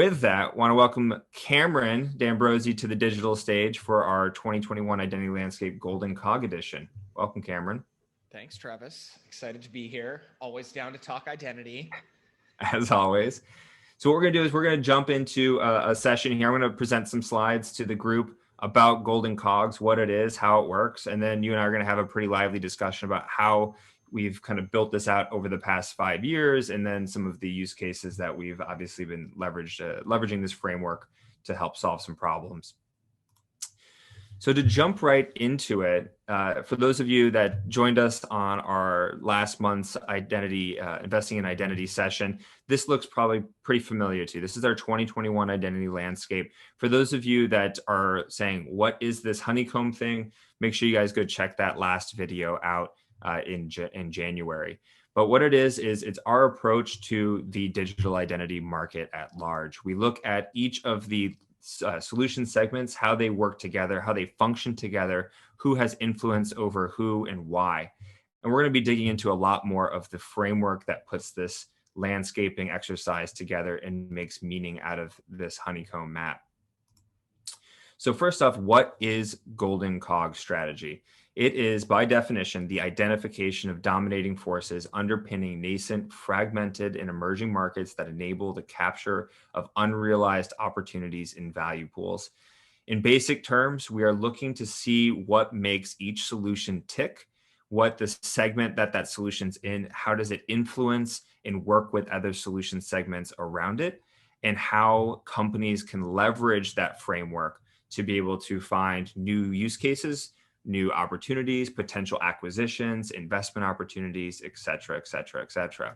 with that, want to welcome Cameron D'Ambrosi to the digital stage for our 2021 Identity Landscape Golden Cog Edition. Welcome, Cameron. Thanks, Travis. Excited to be here. Always down to talk identity. As always. So what we're going to do is we're going to jump into a session here. I'm going to present some slides to the group about Golden Cogs, what it is, how it works, and then you and I are going to have a pretty lively discussion about how we've kind of built this out over the past 5 years, and then some of the use cases that we've obviously been leveraging this framework to help solve some problems. So to jump right into it, for those of you that joined us on our last month's investing in identity session, this looks probably pretty familiar to you. This is our 2021 identity landscape. For those of you that are saying, what is this honeycomb thing? Make sure you guys go check that last video out in January. But what it is it's our approach to the digital identity market at large. We look at each of the solution segments, how they work together, how they function together, who has influence over who and why. And we're going to be digging into a lot more of the framework that puts this landscaping exercise together and makes meaning out of this honeycomb map. So first off, what is Golden Cog strategy? It is, by definition, the identification of dominating forces underpinning nascent, fragmented, and emerging markets that enable the capture of unrealized opportunities in value pools. In basic terms, we are looking to see what makes each solution tick, what the segment that solution's in, how does it influence and work with other solution segments around it, and how companies can leverage that framework to be able to find new use cases, new opportunities, potential acquisitions, investment opportunities, et cetera, et cetera, et cetera.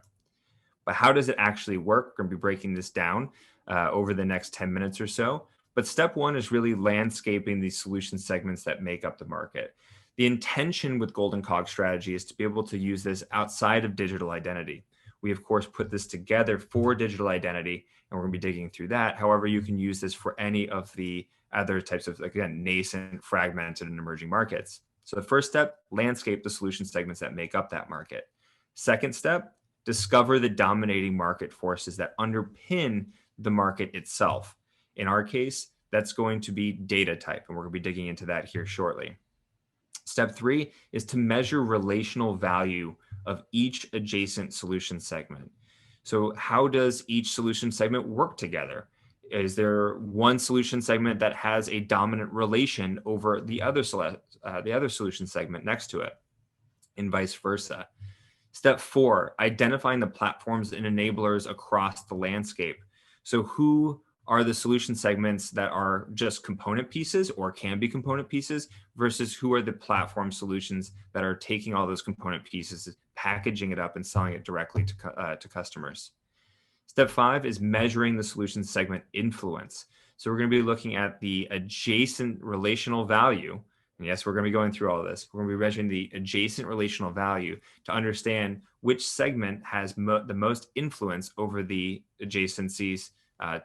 But how does it actually work? We're going to be breaking this down over the next 10 minutes or so. But step one is really landscaping these solution segments that make up the market. The intention with Golden Cog strategy is to be able to use this outside of digital identity. We, of course, put this together for digital identity, and we're going to be digging through that. However, you can use this for any of the other types of, again, nascent, fragmented, and emerging markets. So the first step, landscape the solution segments that make up that market. Second step, discover the dominating market forces that underpin the market itself. In our case, that's going to be data type, and we're going to be digging into that here shortly. Step three is to measure relational value of each adjacent solution segment. So how does each solution segment work together? Is there one solution segment that has a dominant relation over the other solution segment next to it, and vice versa? Step four, identifying the platforms and enablers across the landscape. So who are the solution segments that are just component pieces or can be component pieces versus who are the platform solutions that are taking all those component pieces, packaging it up and selling it directly to customers. Step five is measuring the solution segment influence. So we're going to be looking at the adjacent relational value. And yes, we're going to be going through all of this. We're going to be measuring the adjacent relational value to understand which segment has the most influence over the adjacencies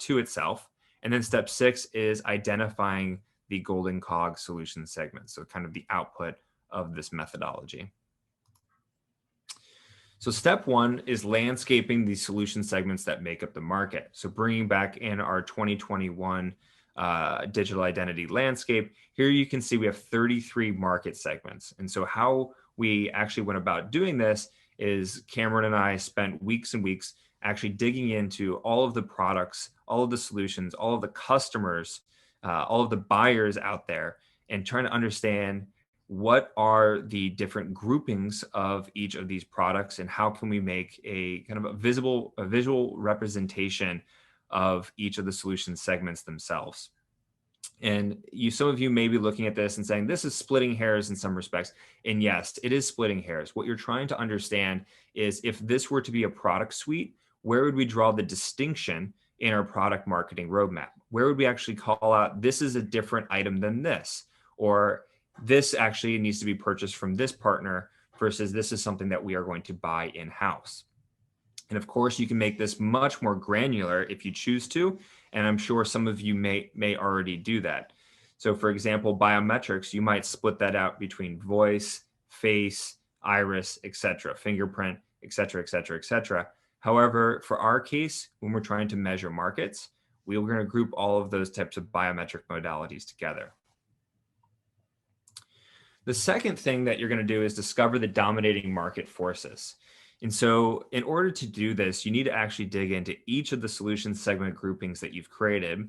to itself. And then step six is identifying the Golden Cog solution segment. So kind of the output of this methodology. So step one is landscaping the solution segments that make up the market. So bringing back in our 2021 digital identity landscape, here you can see we have 33 market segments. And so how we actually went about doing this is Cameron and I spent weeks and weeks actually digging into all of the products, all of the solutions, all of the customers, all of the buyers out there, and trying to understand what are the different groupings of each of these products and how can we make a kind of a visual representation of each of the solution segments themselves. And some of you may be looking at this and saying, this is splitting hairs in some respects. And yes, it is splitting hairs. What you're trying to understand is if this were to be a product suite, where would we draw the distinction in our product marketing roadmap? Where would we actually call out, this is a different item than this? Or this actually needs to be purchased from this partner versus this is something that we are going to buy in-house. And of course, you can make this much more granular if you choose to. And I'm sure some of you may already do that. So for example, biometrics, you might split that out between voice, face, iris, etc., fingerprint, etc., etc., etc. However, for our case, when we're trying to measure markets, we're going to group all of those types of biometric modalities together. The second thing that you're going to do is discover the dominating market forces. And so in order to do this, you need to actually dig into each of the solution segment groupings that you've created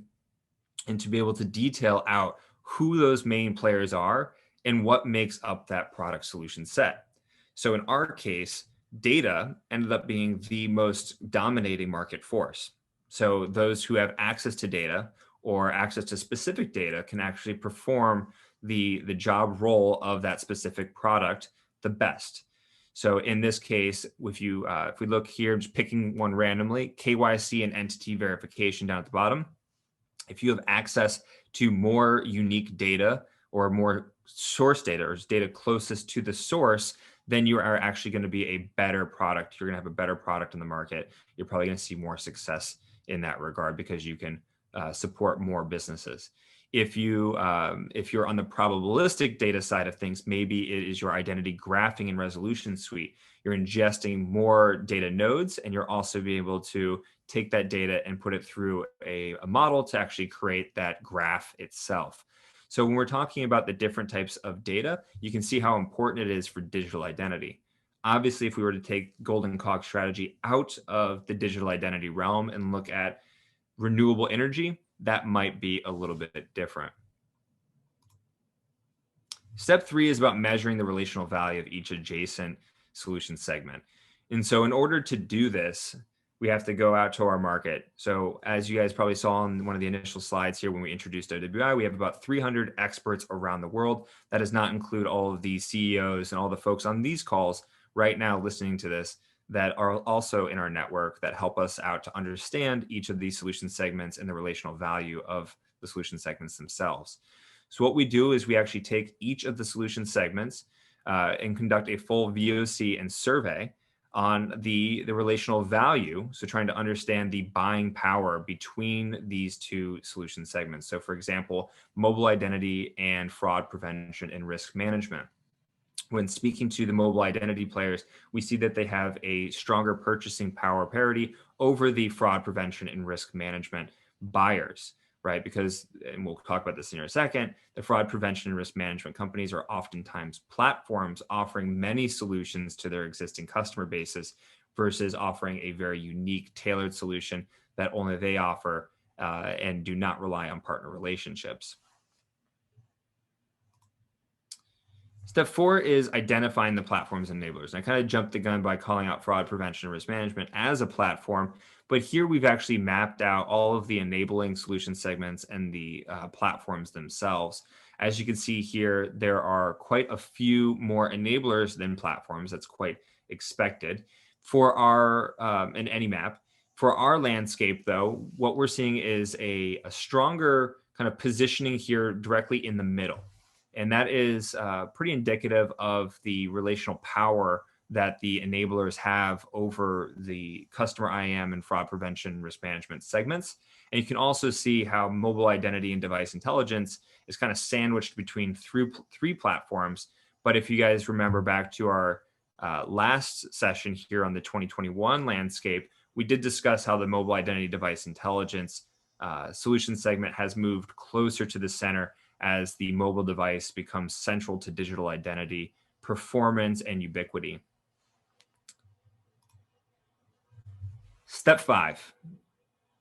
and to be able to detail out who those main players are and what makes up that product solution set. So in our case, data ended up being the most dominating market force. So those who have access to data or access to specific data can actually perform the job role of that specific product the best. So in this case, if we look here, just picking one randomly, KYC and entity verification down at the bottom. If you have access to more unique data or more source data or data closest to the source, then you are actually going to be a better product. You're going to have a better product in the market. You're probably going to see more success in that regard because you can support more businesses. If you're on the probabilistic data side of things, maybe it is your identity graphing and resolution suite. You're ingesting more data nodes, and you're also be able to take that data and put it through a model to actually create that graph itself. So when we're talking about the different types of data, you can see how important it is for digital identity. Obviously, if we were to take Golden Cog strategy out of the digital identity realm and look at renewable energy, that might be a little bit different. Step 3 is about measuring the relational value of each adjacent solution segment. And so in order to do this, we have to go out to our market. So as you guys probably saw on one of the initial slides here when we introduced OWI, we have about 300 experts around the world. That does not include all of the CEOs and all the folks on these calls right now listening to this that are also in our network that help us out to understand each of these solution segments and the relational value of the solution segments themselves. So what we do is we actually take each of the solution segments and conduct a full VOC and survey on the relational value. So trying to understand the buying power between these two solution segments. So for example, mobile identity and fraud prevention and risk management. When speaking to the mobile identity players, we see that they have a stronger purchasing power parity over the fraud prevention and risk management buyers, right? Because, and we'll talk about this in a second, the fraud prevention and risk management companies are oftentimes platforms offering many solutions to their existing customer bases versus offering a very unique tailored solution that only they offer and do not rely on partner relationships. Step 4 is identifying the platforms and enablers. And I kind of jumped the gun by calling out fraud prevention and risk management as a platform, but here we've actually mapped out all of the enabling solution segments and the platforms themselves. As you can see here, there are quite a few more enablers than platforms. That's quite expected. For our, in any map, for our landscape though, what we're seeing is a stronger kind of positioning here directly in the middle. And that is pretty indicative of the relational power that the enablers have over the customer IAM and fraud prevention risk management segments. And you can also see how mobile identity and device intelligence is kind of sandwiched between three platforms. But if you guys remember back to our last session here on the 2021 landscape, we did discuss how the mobile identity device intelligence solution segment has moved closer to the center as the mobile device becomes central to digital identity, performance, and ubiquity. Step 5,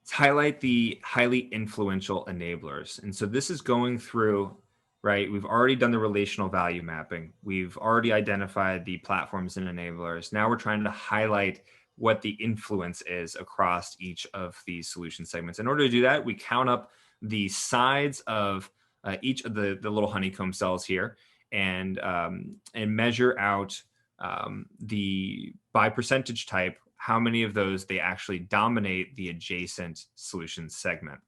let's highlight the highly influential enablers. And so this is going through, right? We've already done the relational value mapping. We've already identified the platforms and enablers. Now we're trying to highlight what the influence is across each of these solution segments. In order to do that, we count up the sides of each of the little honeycomb cells here and measure out by percentage type, how many of those they actually dominate the adjacent solution segment.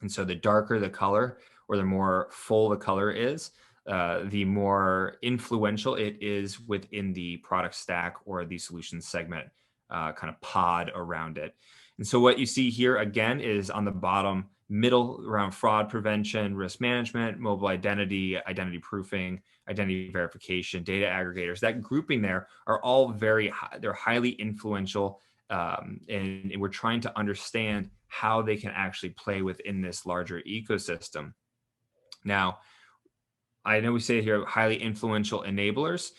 And so the darker the color or the more full the color is, the more influential it is within the product stack or the solution segment kind of pod around it. And so what you see here again is on the bottom middle around fraud prevention, risk management, mobile identity, identity proofing, identity verification, data aggregators. That grouping there are all very high, they're highly influential and we're trying to understand how they can actually play within this larger ecosystem. Now, I know we say here highly influential enablers,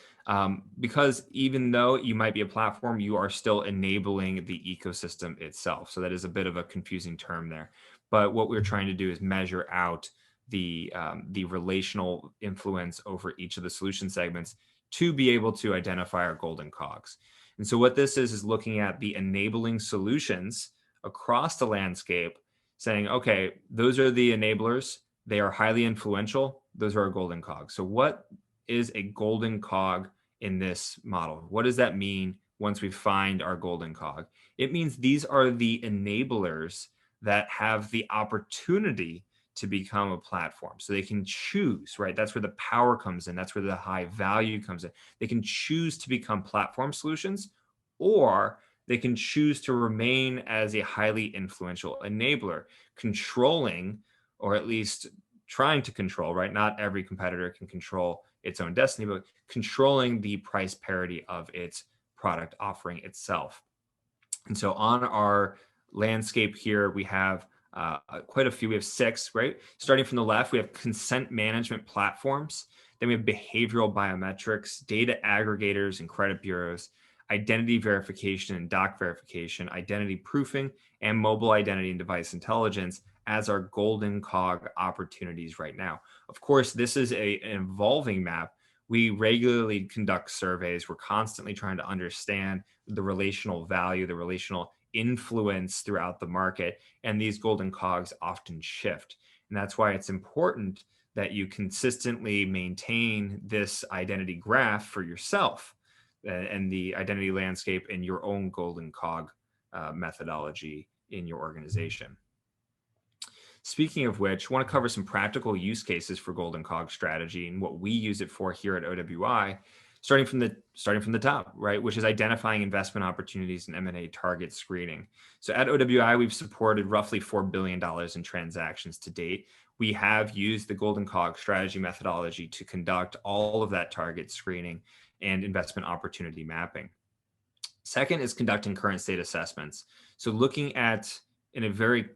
because even though you might be a platform, you are still enabling the ecosystem itself. So that is a bit of a confusing term there. But what we're trying to do is measure out the relational influence over each of the solution segments to be able to identify our golden cogs. And so what this is looking at the enabling solutions across the landscape, saying, okay, those are the enablers. They are highly influential. Those are our golden cogs. So what is a golden cog in this model? What does that mean once we find our golden cog? It means these are the enablers that have the opportunity to become a platform. So they can choose, right? That's where the power comes in. That's where the high value comes in. They can choose to become platform solutions, or they can choose to remain as a highly influential enabler, controlling, or at least trying to control, right? Not every competitor can control its own destiny, but controlling the price parity of its product offering itself. And so on our landscape here, we have quite a few. We have 6, right? Starting from the left, we have consent management platforms. Then we have behavioral biometrics, data aggregators and credit bureaus, identity verification and doc verification, identity proofing, and mobile identity and device intelligence as our golden cog opportunities right now. Of course, this is an evolving map. We regularly conduct surveys. We're constantly trying to understand the relational value, the relational influence throughout the market, and these golden cogs often shift. And that's why it's important that you consistently maintain this identity graph for yourself and the identity landscape in your own golden cog methodology in your organization. Speaking of which, I want to cover some practical use cases for golden cog strategy and what we use it for here at OWI, starting from the top, right, which is identifying investment opportunities and M&A target screening. So at OWI, we've supported roughly $4 billion in transactions to date. We have used the golden cog strategy methodology to conduct all of that target screening and investment opportunity mapping. Second is conducting current state assessments. So looking at, in a very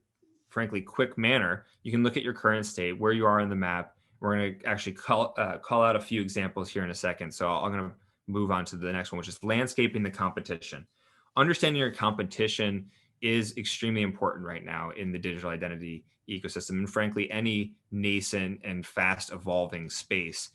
frankly quick manner, you can look at your current state, where you are in the map. We're going to actually call out a few examples here in a second. So I'm going to move on to the next one, which is landscaping the competition. Understanding your competition is extremely important right now in the digital identity ecosystem, and frankly, any nascent and fast evolving space.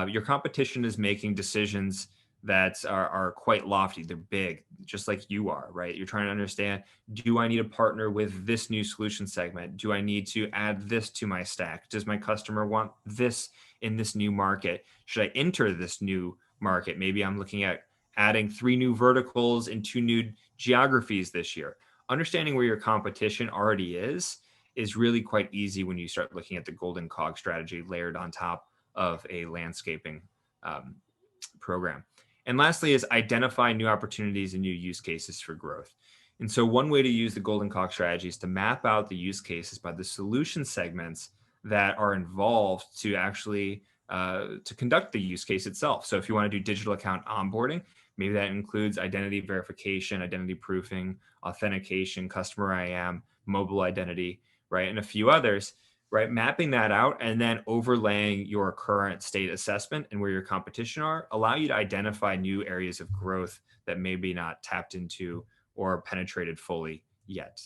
Your competition is making decisions that are quite lofty. They're big, just like you are, right? You're trying to understand, do I need to partner with this new solution segment? Do I need to add this to my stack? Does my customer want this in this new market? Should I enter this new market? Maybe I'm looking at adding 3 new verticals and 2 new geographies this year. Understanding where your competition already is really quite easy when you start looking at the golden cog strategy layered on top of a landscaping program. And lastly is identify new opportunities and new use cases for growth. And so one way to use the golden cog strategy is to map out the use cases by the solution segments that are involved to actually to conduct the use case itself. So if you want to do digital account onboarding, maybe that includes identity verification, identity proofing, authentication, customer IAM, mobile identity, right? And a few others, right? Mapping that out and then overlaying your current state assessment and where your competition are, allow you to identify new areas of growth that may be not tapped into or penetrated fully yet.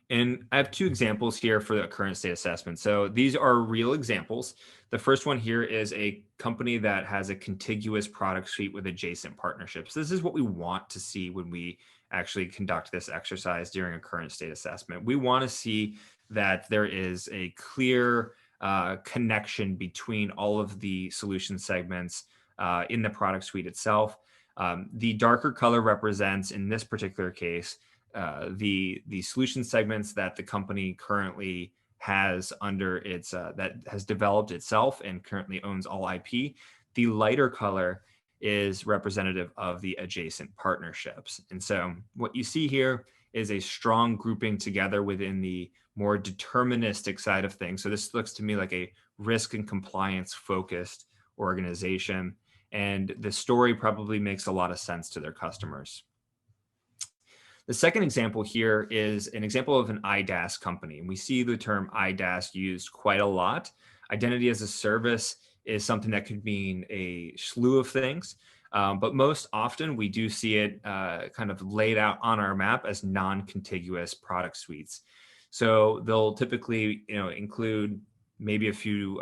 And I have 2 examples here for the current state assessment. So these are real examples. The first one here is a company that has a contiguous product suite with adjacent partnerships. This is what we want to see when we actually conduct this exercise during a current state assessment. We want to see that there is a clear connection between all of the solution segments in the product suite itself. The darker color represents, in this particular case, the solution segments that the company currently has under its that has developed itself and currently owns all IP. The lighter color is representative of the adjacent partnerships. And so what you see here is a strong grouping together within the more deterministic side of things. So this looks to me like a risk and compliance focused organization. and the story probably makes a lot of sense to their customers. The second example here is an example of an IDaaS company. And we see the term IDaaS used quite a lot. Identity as a service is something that could mean a slew of things. But most often we do see it kind of laid out on our map as non-contiguous product suites. So they'll typically include maybe a few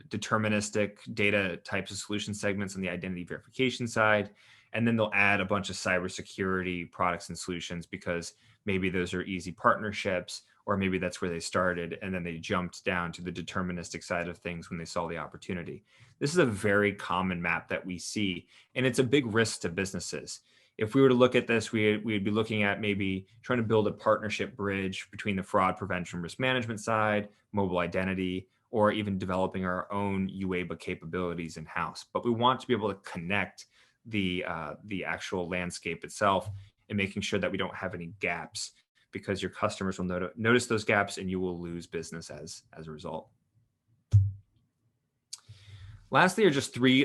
deterministic data types of solution segments on the identity verification side. And then they'll add a bunch of cybersecurity products and solutions because maybe those are easy partnerships, or maybe that's where they started. And then they jumped down to the deterministic side of things when they saw the opportunity. This is a very common map that we see, and it's a big risk to businesses. If we were to look at this, we'd be looking at maybe trying to build a partnership bridge between the fraud prevention risk management side, mobile identity, or even developing our own UABA capabilities in-house. But we want to be able to connect the actual landscape itself and making sure that we don't have any gaps, because your customers will notice those gaps and you will lose business as a result. Lastly are just three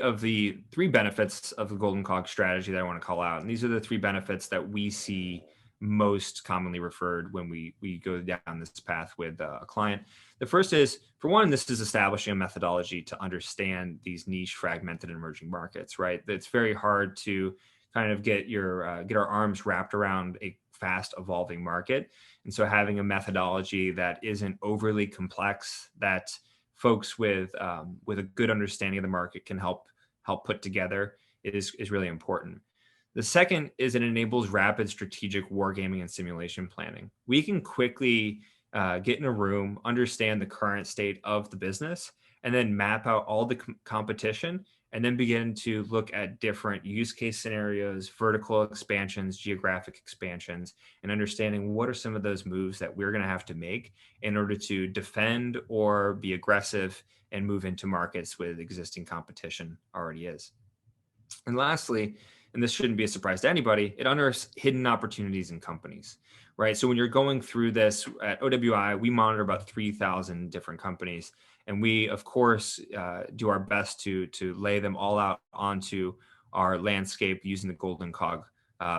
benefits of the Golden Cog strategy that I want to call out. And these are the three benefits that we see most commonly referred when we go down this path with a client. The first is, for one, this is establishing a methodology to understand these niche, fragmented, emerging markets, right? It's very hard to kind of get our arms wrapped around a fast evolving market. And so having a methodology that isn't overly complex, that folks with a good understanding of the market can help put together is really important. The second is it enables rapid strategic wargaming and simulation planning. We can quickly get in a room, understand the current state of the business, and then map out all the competition, and then begin to look at different use case scenarios, vertical expansions, geographic expansions, and understanding what are some of those moves that we're going to have to make in order to defend or be aggressive and move into markets with existing competition already is. And lastly, and this shouldn't be a surprise to anybody, it unearths hidden opportunities in companies, right? So when you're going through this at OWI, we monitor about 3,000 different companies. And we, of course, do our best to lay them all out onto our landscape using the Golden Cog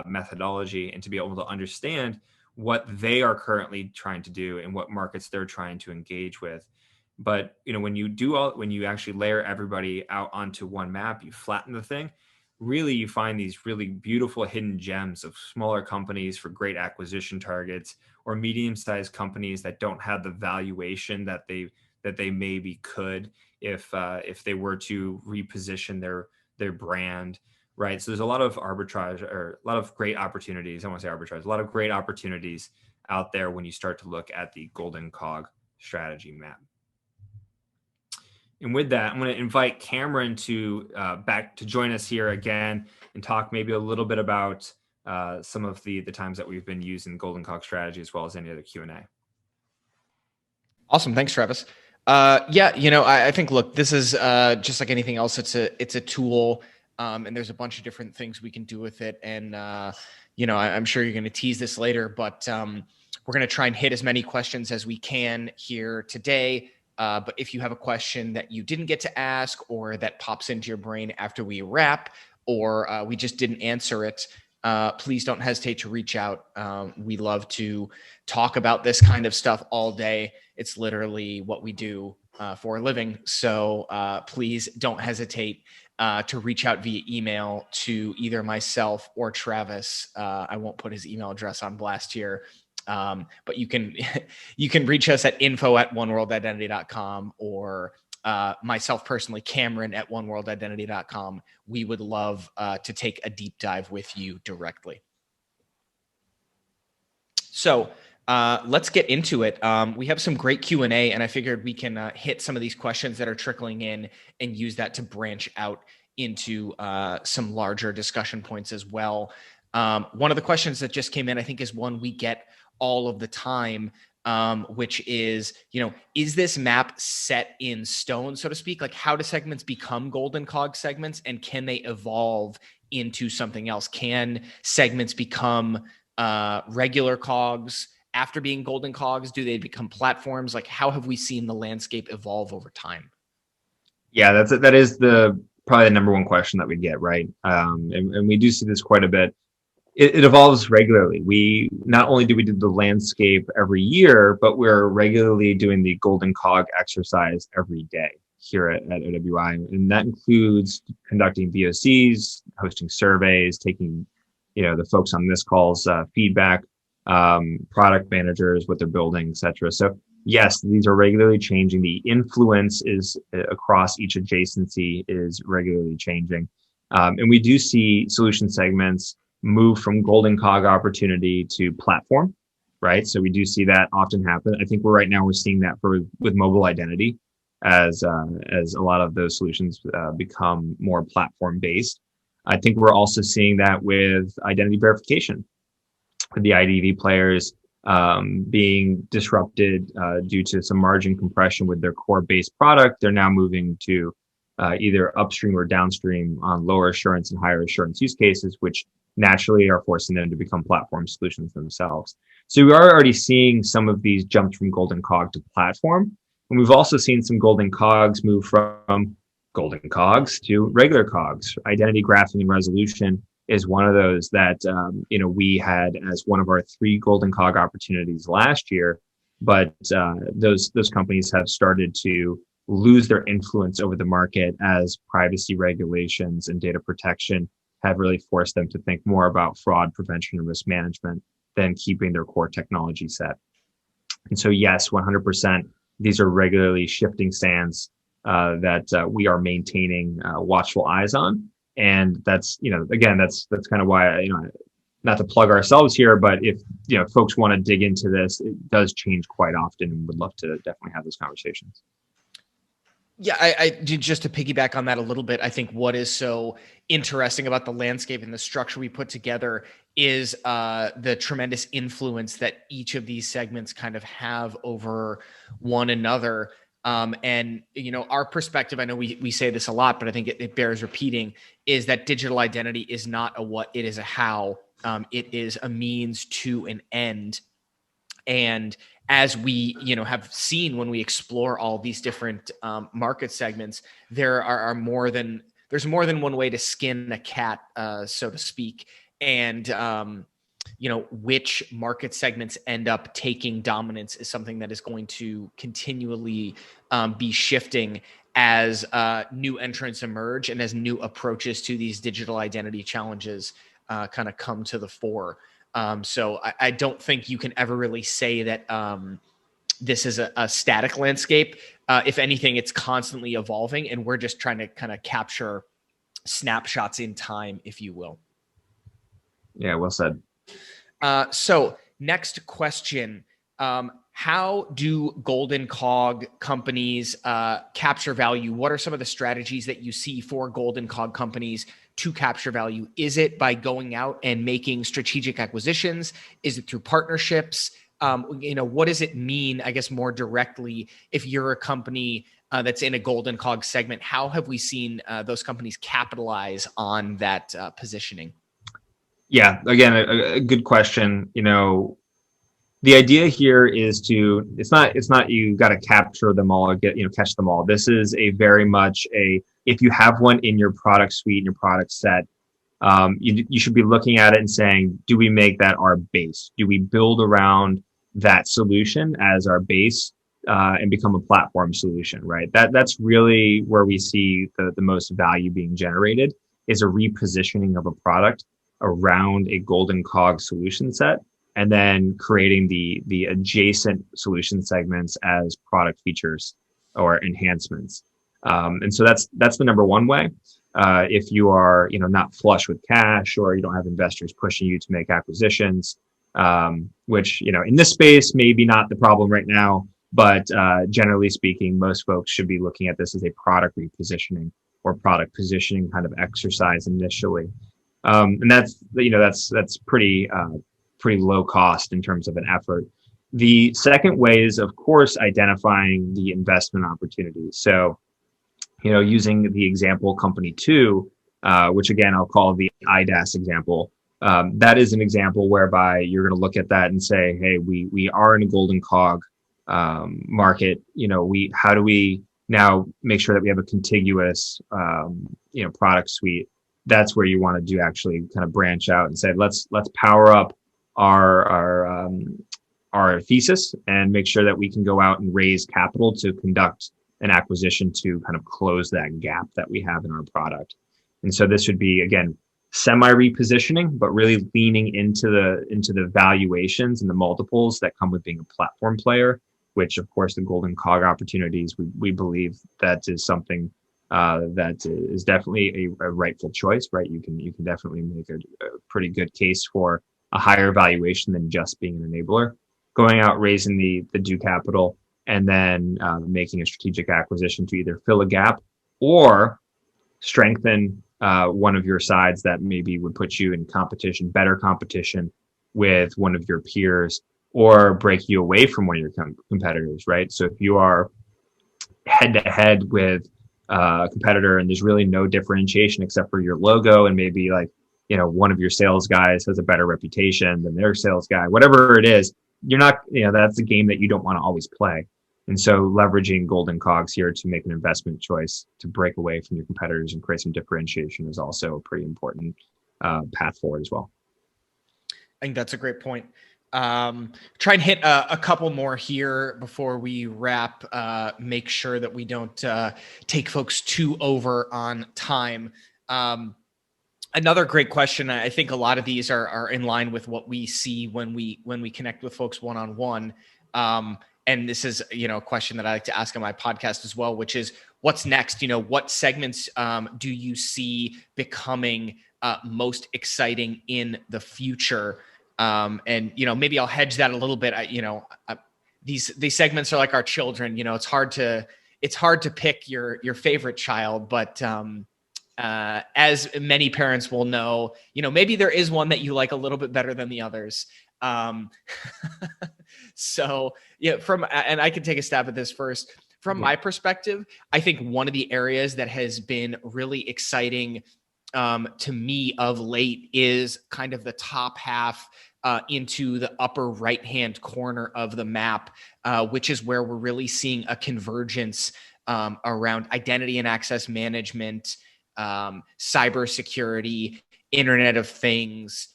methodology, and to be able to understand what they are currently trying to do and what markets they're trying to engage with. But when you actually layer everybody out onto one map, you flatten the thing. Really, you find these really beautiful hidden gems of smaller companies for great acquisition targets, or medium-sized companies that don't have the valuation that they maybe could if they were to reposition their brand, right? So there's a lot of arbitrage, or a lot of great opportunities. I want to say arbitrage, a lot of great opportunities out there when you start to look at the Golden Cog strategy map. And with that, I'm going to invite Cameron to back to join us here again and talk maybe a little bit about some of the times that we've been using Golden Cog strategy, as well as any other Q&A. Awesome. Thanks, Travis. I think, look, this is just like anything else. It's a tool, and there's a bunch of different things we can do with it. And, I'm sure you're going to tease this later, but we're going to try and hit as many questions as we can here today. But if you have a question that you didn't get to ask, or that pops into your brain after we wrap, or we just didn't answer it, please don't hesitate to reach out. We love to talk about this kind of stuff all day. It's literally what we do for a living. So please don't hesitate to reach out via email to either myself or Travis. I won't put his email address on blast here. But you can reach us at info@oneworldidentity.com, or myself personally, Cameron at oneworldidentity.com. We would love to take a deep dive with you directly. So let's get into it. We have some great Q&A, and I figured we can hit some of these questions that are trickling in and use that to branch out into some larger discussion points as well. One of the questions that just came in, I think, is one we get all of the time, which is, is this map set in stone, so to speak? Like, how do segments become Golden Cog segments, and can they evolve into something else? Can segments become regular cogs after being Golden Cogs? Do they become platforms? Like, how have we seen the landscape evolve over time? Yeah, that is the probably the number one question that we get, right? And we do see this quite a bit. It evolves regularly. We not only do we do the landscape every year, but we're regularly doing the Golden Cog exercise every day here at OWI. And that includes conducting VOCs, hosting surveys, taking, the folks on this call's feedback, product managers, what they're building, et cetera. So yes, these are regularly changing. The influence is across each adjacency is regularly changing. And we do see solution segments move from Golden Cog opportunity to platform, right? So we do see that often happen. I think we're seeing that with mobile identity as a lot of those solutions become more platform based. I think we're also seeing that with identity verification, with the IDV players being disrupted due to some margin compression with their core base product. They're now moving to either upstream or downstream on lower assurance and higher assurance use cases, which naturally are forcing them to become platform solutions themselves. So we are already seeing some of these jumps from Golden Cog to platform. And we've also seen some Golden Cogs move from Golden Cogs to regular Cogs. Identity graphing and resolution is one of those that we had as one of our 3 Golden Cog opportunities last year. But those companies have started to lose their influence over the market as privacy regulations and data protection have really forced them to think more about fraud prevention and risk management than keeping their core technology set. And so, yes, 100%, these are regularly shifting sands that we are maintaining watchful eyes on. And that's, again, that's kind of why, not to plug ourselves here, but if, folks want to dig into this, it does change quite often and would love to definitely have those conversations. Yeah, I just to piggyback on that a little bit, I think what is so interesting about the landscape and the structure we put together is the tremendous influence that each of these segments kind of have over one another. And, our perspective, I know we say this a lot, but I think it bears repeating, is that digital identity is not a what, it is a how. It is a means to an end. And as we, have seen when we explore all these different market segments, there's more than one way to skin a cat, so to speak. And, which market segments end up taking dominance is something that is going to continually be shifting as new entrants emerge and as new approaches to these digital identity challenges kind of come to the fore. So I don't think you can ever really say that this is a static landscape. If anything, it's constantly evolving, and we're just trying to kind of capture snapshots in time, if you will. Yeah, well said. So next question. How do Golden Cog companies capture value? What are some of the strategies that you see for Golden Cog companies to capture value? Is it by going out and making strategic acquisitions? Is it through partnerships? What does it mean, I guess, more directly, if you're a company that's in a Golden Cog segment? How have we seen those companies capitalize on that positioning? Yeah, again, a good question. The idea here is it's not you got to capture them all or catch them all. This is a very much if you have one in your product suite and your product set, you should be looking at it and saying, do we make that our base? Do we build around that solution as our base and become a platform solution, right? That's really where we see the most value being generated, is a repositioning of a product around a Golden Cog solution set, and then creating the adjacent solution segments as product features or enhancements. And so that's the number one way. If you are not flush with cash, or you don't have investors pushing you to make acquisitions, which in this space maybe not the problem right now, but generally speaking, most folks should be looking at this as a product repositioning or product positioning kind of exercise initially. And that's pretty low cost in terms of an effort. The second way is, of course, identifying the investment opportunities. So, using the example company 2, which again, I'll call the IDaaS example. That is an example whereby you're going to look at that and say, hey, we are in a Golden Cog market. How do we now make sure that we have a contiguous, product suite. That's where you want to do actually kind of branch out and say, let's power up our thesis and make sure that we can go out and raise capital to conduct an acquisition to kind of close that gap that we have in our product. And so this would be, again, semi repositioning, but really leaning into the valuations and the multiples that come with being a platform player, which of course the Golden Cog opportunities, we believe that is something that is definitely a rightful choice, right? You can definitely make a pretty good case for a higher valuation than just being an enabler. Going out, raising the due capital, and then making a strategic acquisition to either fill a gap or strengthen one of your sides that maybe would put you in competition, better competition with one of your peers, or break you away from one of your competitors, right? So if you are head to head with a competitor and there's really no differentiation except for your logo, and maybe like, one of your sales guys has a better reputation than their sales guy, whatever it is, you're not, that's a game that you don't want to always play. And so leveraging Golden Cogs here to make an investment choice to break away from your competitors and create some differentiation is also a pretty important path forward as well. I think that's a great point. Try and hit a couple more here before we wrap. Make sure that we don't take folks too over on time. Another great question. I think a lot of these are in line with what we see when we connect with folks one-on-one. And this is, a question that I like to ask on my podcast as well, which is what's next? What segments do you see becoming most exciting in the future? And maybe I'll hedge that a little bit. These segments are like our children. It's hard to pick your favorite child, but as many parents will know, maybe there is one that you like a little bit better than the others. So and I can take a stab at this first. From my perspective, I think one of the areas that has been really exciting to me of late is kind of the top half into the upper right-hand corner of the map, which is where we're really seeing a convergence around identity and access management, cybersecurity, Internet of Things,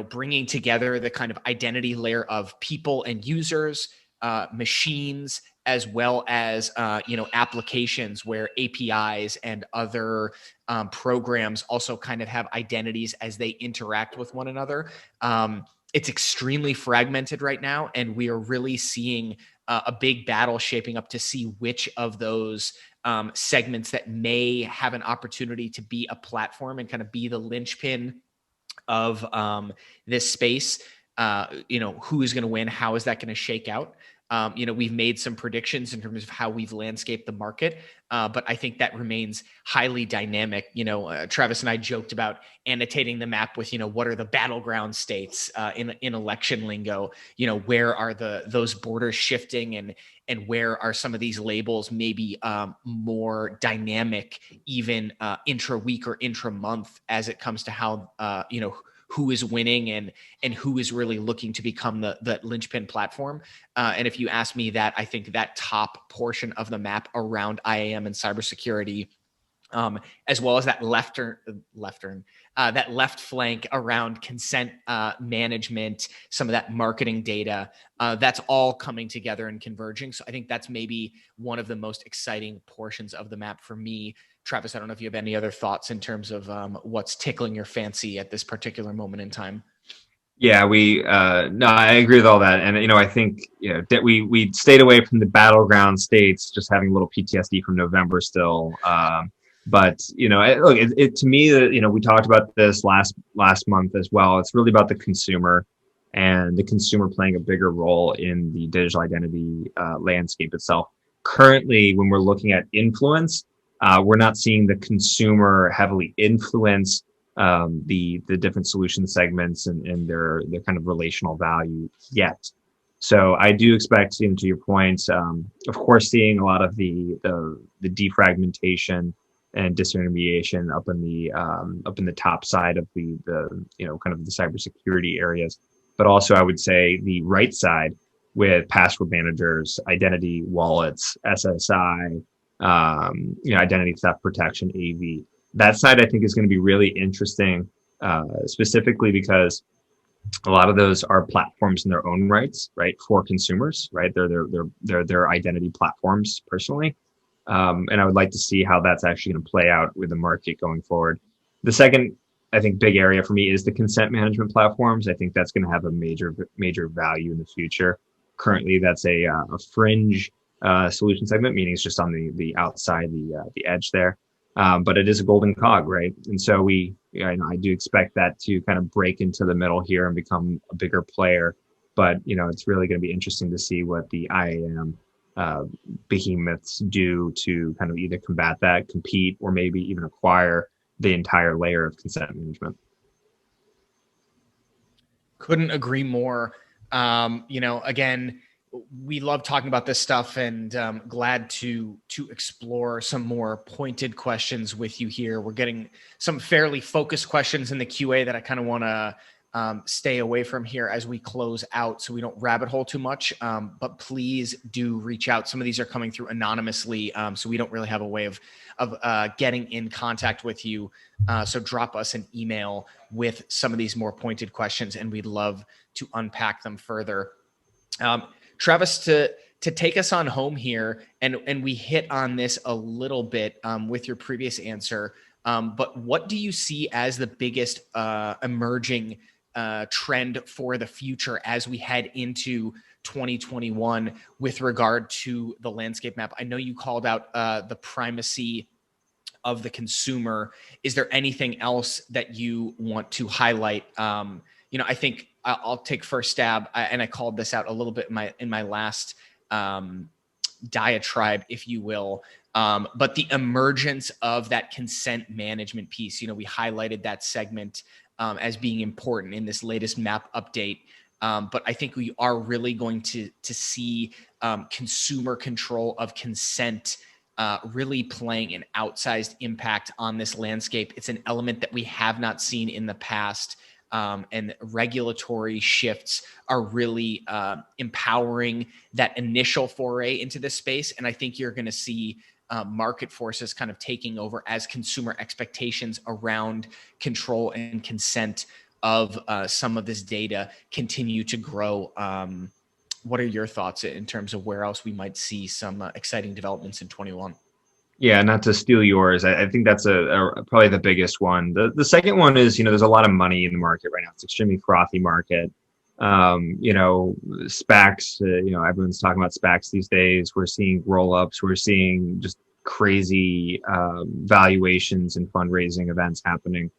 bringing together the kind of identity layer of people and users, machines, as well as, applications where APIs and other programs also kind of have identities as they interact with one another. It's extremely fragmented right now, and we are really seeing a big battle shaping up to see which of those segments that may have an opportunity to be a platform and kind of be the linchpin of this space. Who is going to win? How is that going to shake out? We've made some predictions in terms of how we've landscaped the market, but I think that remains highly dynamic. Travis and I joked about annotating the map with, what are the battleground states in election lingo? Where are those borders shifting, and where are some of these labels maybe more dynamic, even intra-week or intra-month, as it comes to how who is winning and who is really looking to become the linchpin platform. And if you ask me that, I think that top portion of the map around IAM and cybersecurity, as well as that left flank around consent management, some of that marketing data, that's all coming together and converging. So I think that's maybe one of the most exciting portions of the map for me. Travis, I don't know if you have any other thoughts in terms of what's tickling your fancy at this particular moment in time. Yeah, no, I agree with all that. And, I think, that we stayed away from the battleground states, just having a little PTSD from November still. But, look, to me, we talked about this last month as well. It's really about the consumer and the consumer playing a bigger role in the digital identity landscape itself. Currently, when we're looking at influence, we're not seeing the consumer heavily influence the different solution segments and their kind of relational value yet. So I do expect, to your point, of course, seeing a lot of the defragmentation and disintermediation up in the top side of the kind of the cybersecurity areas, but also I would say the right side, with password managers, identity wallets, SSI, identity theft protection, AV. That side I think is going to be really interesting, specifically because a lot of those are platforms in their own rights, right, for consumers, right? They're their identity platforms personally, and I would like to see how that's actually going to play out with the market going forward. The second, I think, big area for me is the consent management platforms. I think that's going to have a major value in the future. Currently, that's a fringe solution segment, meaning it's just on the outside, the edge there. But it is a golden cog, right? And so I do expect that to kind of break into the middle here and become a bigger player. But it's really going to be interesting to see what the IAM behemoths do to kind of either combat that, compete, or maybe even acquire the entire layer of consent management. Couldn't agree more. Again, we love talking about this stuff, and glad to explore some more pointed questions with you here. We're getting some fairly focused questions in the QA that I kind of want to stay away from here as we close out, so we don't rabbit hole too much. But please do reach out. Some of these are coming through anonymously, so we don't really have a way of getting in contact with you. So drop us an email with some of these more pointed questions, and we'd love to unpack them further. Travis, to take us on home here, and we hit on this a little bit with your previous answer, but what do you see as the biggest emerging trend for the future as we head into 2021 with regard to the landscape map? I know you called out the primacy of the consumer. Is there anything else that you want to highlight? I think I'll take first stab, and I called this out a little bit in my last diatribe, if you will. But the emergence of that consent management piece, we highlighted that segment as being important in this latest map update. But I think we are really going to see consumer control of consent really playing an outsized impact on this landscape. It's an element that we have not seen in the past. And regulatory shifts are really empowering that initial foray into this space. And I think you're going to see market forces kind of taking over as consumer expectations around control and consent of some of this data continue to grow. What are your thoughts in terms of where else we might see some exciting developments in 21? Yeah, not to steal yours. I think that's probably the biggest one. The second one is, there's a lot of money in the market right now. It's an extremely frothy market. SPACs, everyone's talking about SPACs these days. We're seeing roll-ups. We're seeing just crazy valuations and fundraising events happening.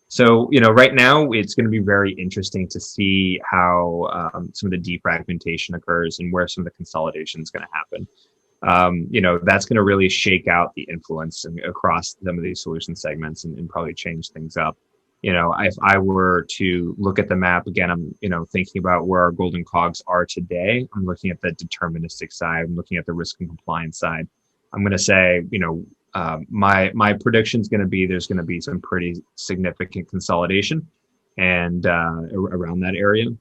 So, right now it's going to be very interesting to see how some of the defragmentation occurs and where some of the consolidation is going to happen. That's going to really shake out the influence across some of these solution segments and probably change things up. If I were to look at the map again, I'm, thinking about where our golden cogs are today. I'm looking at the deterministic side. I'm looking at the risk and compliance side. I'm going to say, my prediction is going to be there's going to be some pretty significant consolidation and around that area. And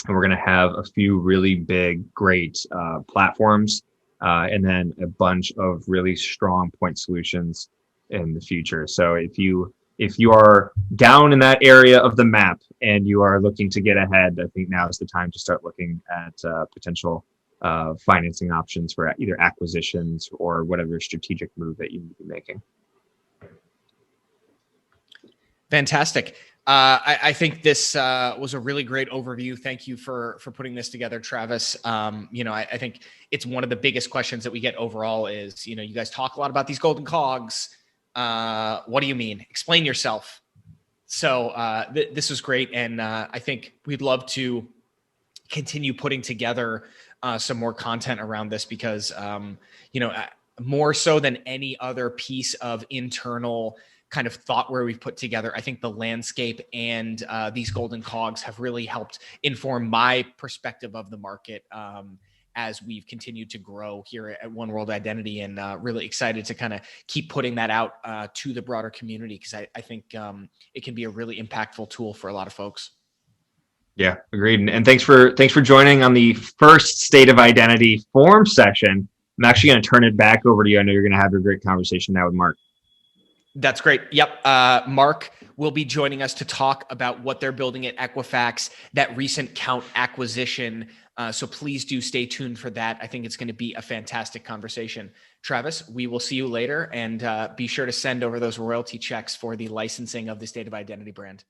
we're going to have a few really big, great platforms. And then a bunch of really strong point solutions in the future. So if you are down in that area of the map and you are looking to get ahead, I think now is the time to start looking at potential financing options for either acquisitions or whatever strategic move that you need to be making. Fantastic. I think this was a really great overview. Thank you for putting this together, Travis. I think it's one of the biggest questions that we get overall is, you guys talk a lot about these golden cogs. What do you mean? Explain yourself. So this was great. And I think we'd love to continue putting together some more content around this because, more so than any other piece of internal kind of thought where we've put together, I think the landscape and these golden cogs have really helped inform my perspective of the market as we've continued to grow here at One World Identity, and really excited to kind of keep putting that out to the broader community because I think it can be a really impactful tool for a lot of folks. Yeah, agreed. And thanks for joining on the first State of Identity form session. I'm actually going to turn it back over to you. I know you're going to have a great conversation now with Mark. That's great. Yep. Mark will be joining us to talk about what they're building at Equifax, that recent Count acquisition. So please do stay tuned for that. I think it's going to be a fantastic conversation. Travis, we will see you later, and be sure to send over those royalty checks for the licensing of the State of Identity brand.